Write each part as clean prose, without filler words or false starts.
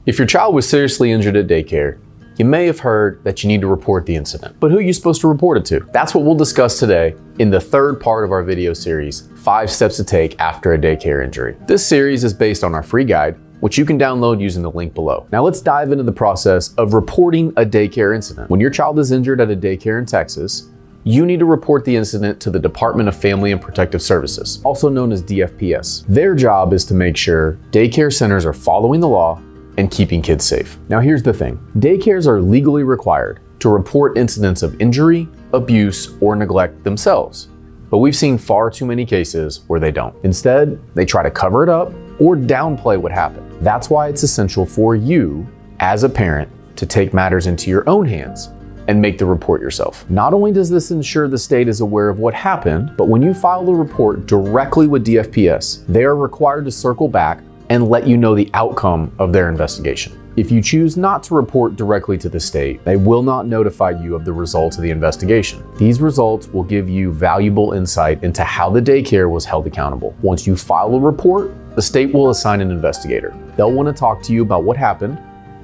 If your child was seriously injured at daycare, you may have heard that you need to report the incident. But who are you supposed to report it to? That's what we'll discuss today in the third part of our video series, 5 Steps to Take After a Daycare Injury. This series is based on our free guide, which you can download using the link below. Now let's dive into the process of reporting a daycare incident. When your child is injured at a daycare in Texas, you need to report the incident to the Department of Family and Protective Services, also known as DFPS. Their job is to make sure daycare centers are following the law and keeping kids safe. Now here's the thing. Daycares are legally required to report incidents of injury, abuse, or neglect themselves. But we've seen far too many cases where they don't. Instead, they try to cover it up or downplay what happened. That's why it's essential for you, as a parent, to take matters into your own hands and make the report yourself. Not only does this ensure the state is aware of what happened, but when you file a report directly with DFPS, they are required to circle back and let you know the outcome of their investigation. If you choose not to report directly to the state, they will not notify you of the results of the investigation. These results will give you valuable insight into how the daycare was held accountable. Once you file a report, the state will assign an investigator. They'll want to talk to you about what happened,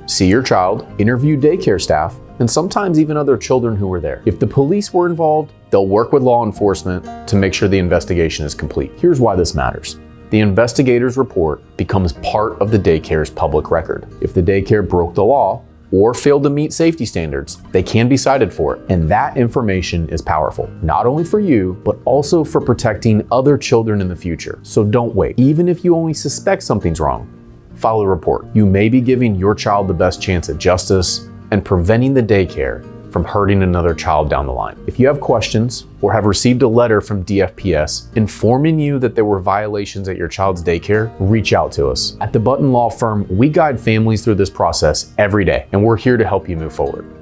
see your child, interview daycare staff, and sometimes even other children who were there. If the police were involved, they'll work with law enforcement to make sure the investigation is complete. Here's why this matters. The investigator's report becomes part of the daycare's public record. If the daycare broke the law or failed to meet safety standards, they can be cited for it. And that information is powerful, not only for you, but also for protecting other children in the future. So don't wait. Even if you only suspect something's wrong, file a report. You may be giving your child the best chance at justice and preventing the daycare from hurting another child down the line. If you have questions or have received a letter from DFPS informing you that there were violations at your child's daycare, reach out to us. At the Button Law Firm, we guide families through this process every day, and we're here to help you move forward.